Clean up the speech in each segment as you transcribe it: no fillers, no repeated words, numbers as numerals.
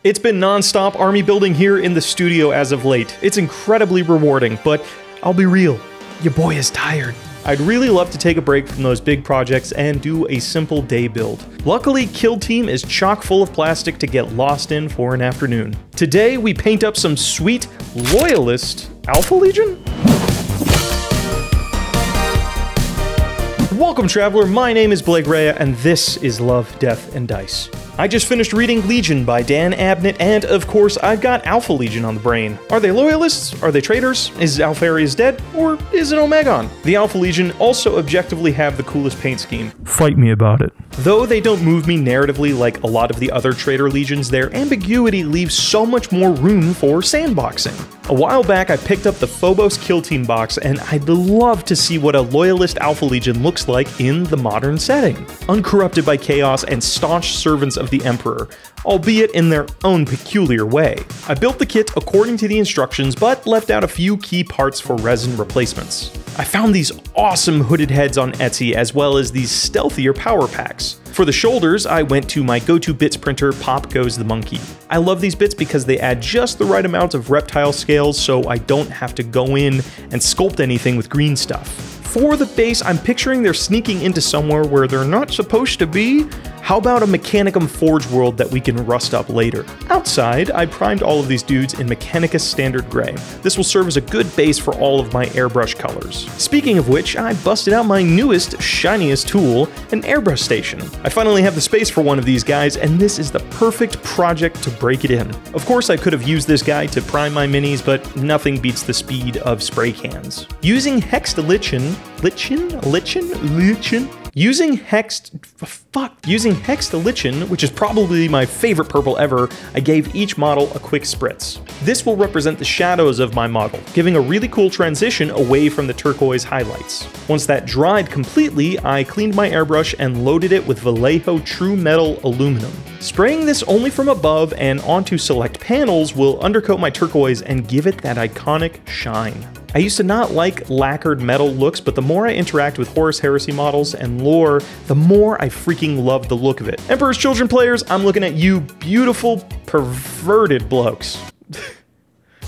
It's been non-stop army building here in the studio as of late. It's incredibly rewarding, but I'll be real, your boy is tired. I'd really love to take a break from those big projects and do a simple day build. Luckily, Kill Team is chock full of plastic to get lost in for an afternoon. Today, we paint up some sweet Loyalist Alpha Legion? Welcome, Traveler, my name is Blake Rhea, and this is Love, Death, and Dice. I just finished reading Legion by Dan Abnett, and of course, I've got Alpha Legion on the brain. Are they Loyalists? Are they traitors? Is Alpharius dead? Or is it Omegon? The Alpha Legion also objectively have the coolest paint scheme. Fight me about it. Though they don't move me narratively like a lot of the other traitor legions, their ambiguity leaves so much more room for sandboxing. A while back, I picked up the Phobos Kill Team box, and I'd love to see what a Loyalist Alpha Legion looks like in the modern setting. Uncorrupted by chaos and staunch servants of the Emperor, albeit in their own peculiar way. I built the kit according to the instructions, but left out a few key parts for resin replacements. I found these awesome hooded heads on Etsy, as well as these stealthier power packs. For the shoulders, I went to my go-to bits printer, Pop Goes the Monkey. I love these bits because they add just the right amount of reptile scales, so I don't have to go in and sculpt anything with green stuff. For the base, I'm picturing they're sneaking into somewhere where they're not supposed to be. How about a mechanicum forge world that we can rust up later? Outside, I primed all of these dudes in Mechanicus Standard Gray. This will serve as a good base for all of my airbrush colors. Speaking of which, I busted out my newest, shiniest tool, an airbrush station. I finally have the space for one of these guys, and this is the perfect project to break it in. Of course, I could have used this guy to prime my minis, but nothing beats the speed of spray cans. Using Hexed Lichen, Using Hexed Lichen, which is probably my favorite purple ever, I gave each model a quick spritz. This will represent the shadows of my model, giving a really cool transition away from the turquoise highlights. Once that dried completely, I cleaned my airbrush and loaded it with Vallejo True Metal Aluminum. Spraying this only from above and onto select panels will undercoat my turquoise and give it that iconic shine. I used to not like lacquered metal looks, but the more I interact with Horus Heresy models and lore, the more I freaking love the look of it. Emperor's Children players, I'm looking at you beautiful, perverted blokes.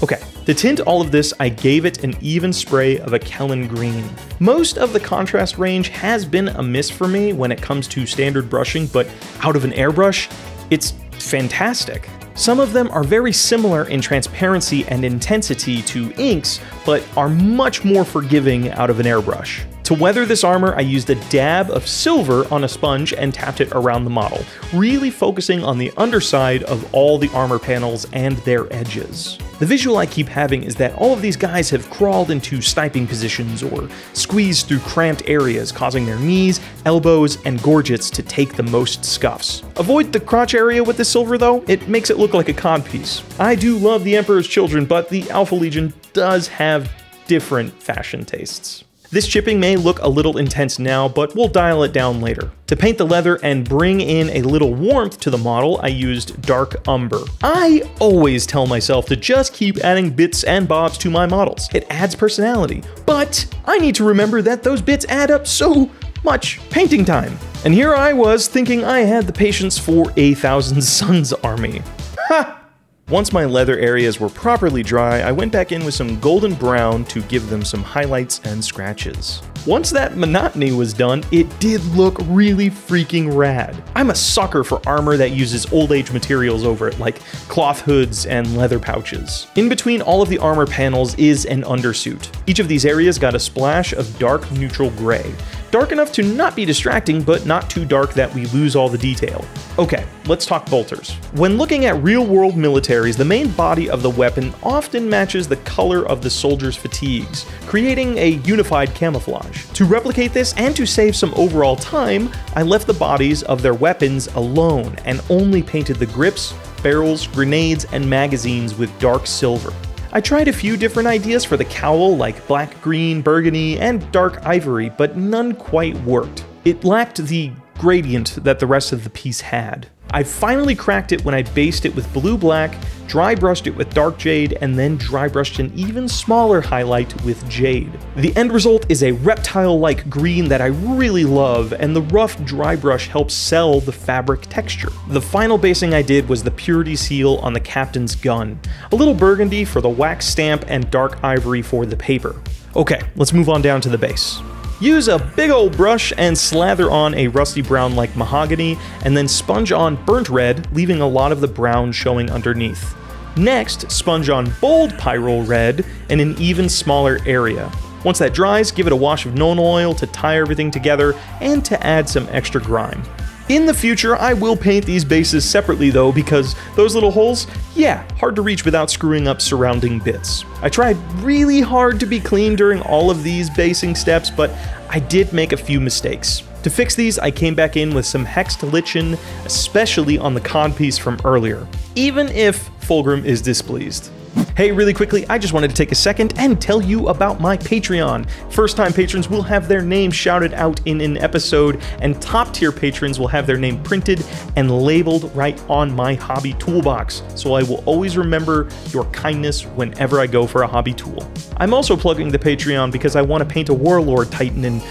Okay, to tint all of this, I gave it an even spray of a Kellen green. Most of the contrast range has been a miss for me when it comes to standard brushing, but out of an airbrush, it's fantastic. Some of them are very similar in transparency and intensity to inks, but are much more forgiving out of an airbrush. To weather this armor, I used a dab of silver on a sponge and tapped it around the model, really focusing on the underside of all the armor panels and their edges. The visual I keep having is that all of these guys have crawled into sniping positions or squeezed through cramped areas, causing their knees, elbows, and gorgets to take the most scuffs. Avoid the crotch area with the silver though, it makes it look like a codpiece. I do love the Emperor's Children, but the Alpha Legion does have different fashion tastes. This chipping may look a little intense now, but we'll dial it down later. To paint the leather and bring in a little warmth to the model, I used Dark Umber. I always tell myself to just keep adding bits and bobs to my models. It adds personality, but I need to remember that those bits add up so much painting time. And here I was thinking I had the patience for a Thousand Suns army. Ha! Once my leather areas were properly dry, I went back in with some golden brown to give them some highlights and scratches. Once that monotony was done, it did look really freaking rad. I'm a sucker for armor that uses old age materials over it, like cloth hoods and leather pouches. In between all of the armor panels is an undersuit. Each of these areas got a splash of dark neutral gray. Dark enough to not be distracting, but not too dark that we lose all the detail. Okay, let's talk bolters. When looking at real-world militaries, the main body of the weapon often matches the color of the soldier's fatigues, creating a unified camouflage. To replicate this and to save some overall time, I left the bodies of their weapons alone and only painted the grips, barrels, grenades, and magazines with dark silver. I tried a few different ideas for the cowl, like black, green, burgundy, and dark ivory, but none quite worked. It lacked the gradient that the rest of the piece had. I finally cracked it when I based it with blue-black, dry brushed it with dark jade, and then dry brushed an even smaller highlight with jade. The end result is a reptile-like green that I really love, and the rough dry brush helps sell the fabric texture. The final basing I did was the purity seal on the captain's gun, a little burgundy for the wax stamp and dark ivory for the paper. Okay, let's move on down to the base. Use a big old brush and slather on a rusty brown like mahogany, and then sponge on burnt red, leaving a lot of the brown showing underneath. Next, sponge on bold pyrrole red in an even smaller area. Once that dries, give it a wash of Nona oil to tie everything together and to add some extra grime. In the future, I will paint these bases separately though, because those little holes, yeah, hard to reach without screwing up surrounding bits. I tried really hard to be clean during all of these basing steps, but I did make a few mistakes. To fix these, I came back in with some Hexed Lichen, especially on the codpiece from earlier, even if Fulgrim is displeased. Hey, really quickly, I just wanted to take a second and tell you about my Patreon. First-time patrons will have their name shouted out in an episode, and top-tier patrons will have their name printed and labeled right on my hobby toolbox, so I will always remember your kindness whenever I go for a hobby tool. I'm also plugging the Patreon because I want to paint a Warlord Titan, and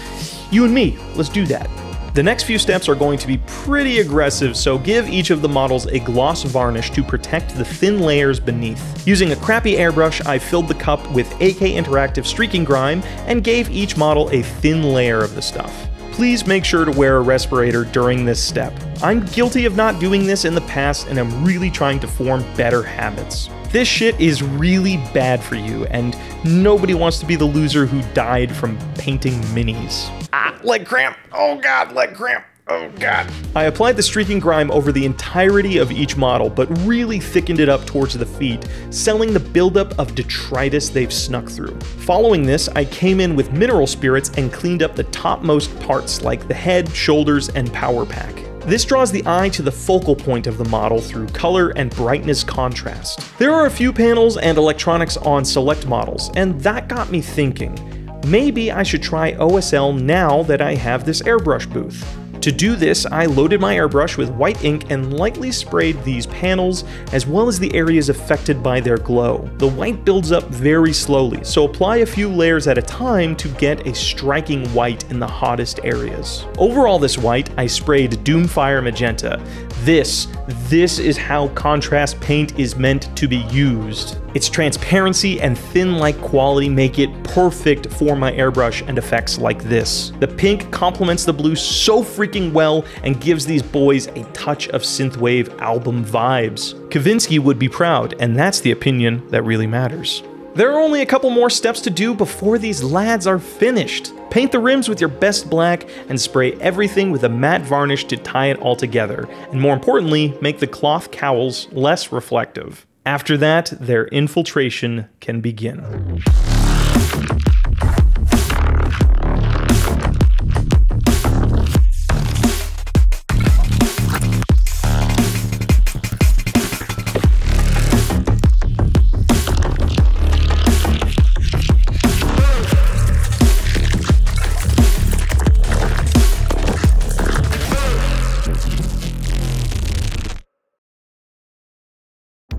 you and me, let's do that. The next few steps are going to be pretty aggressive, so give each of the models a gloss varnish to protect the thin layers beneath. Using a crappy airbrush, I filled the cup with AK Interactive streaking grime and gave each model a thin layer of the stuff. Please make sure to wear a respirator during this step. I'm guilty of not doing this in the past, and I'm really trying to form better habits. This shit is really bad for you, and nobody wants to be the loser who died from painting minis. Ah, leg cramp! Oh god, leg cramp! Oh god. I applied the streaking grime over the entirety of each model, but really thickened it up towards the feet, selling the buildup of detritus they've snuck through. Following this, I came in with mineral spirits and cleaned up the topmost parts like the head, shoulders, and power pack. This draws the eye to the focal point of the model through color and brightness contrast. There are a few panels and electronics on select models, and that got me thinking, maybe I should try OSL now that I have this airbrush booth. To do this, I loaded my airbrush with white ink and lightly sprayed these panels, as well as the areas affected by their glow. The white builds up very slowly, so apply a few layers at a time to get a striking white in the hottest areas. Over all this white, I sprayed Doomfire Magenta. This is how contrast paint is meant to be used. Its transparency and thin-like quality make it perfect for my airbrush and effects like this. The pink complements the blue so freaking well and gives these boys a touch of Synthwave album vibes. Kavinsky would be proud, and that's the opinion that really matters. There are only a couple more steps to do before these lads are finished. Paint the rims with your best black and spray everything with a matte varnish to tie it all together, and more importantly, make the cloth cowls less reflective. After that, their infiltration can begin.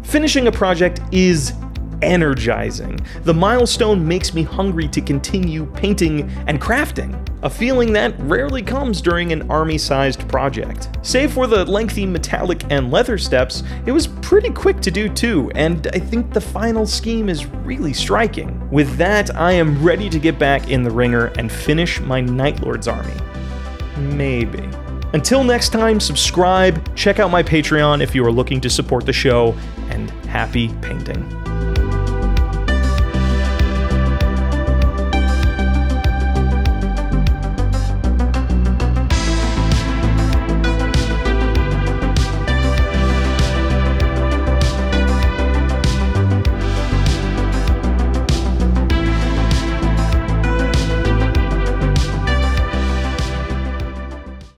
Finishing a project is energizing. The milestone makes me hungry to continue painting and crafting, a feeling that rarely comes during an army-sized project. Save for the lengthy metallic and leather steps, it was pretty quick to do too, and I think the final scheme is really striking. With that, I am ready to get back in the ringer and finish my Night Lord's army. Maybe. Until next time, subscribe, check out my Patreon if you are looking to support the show, and happy painting.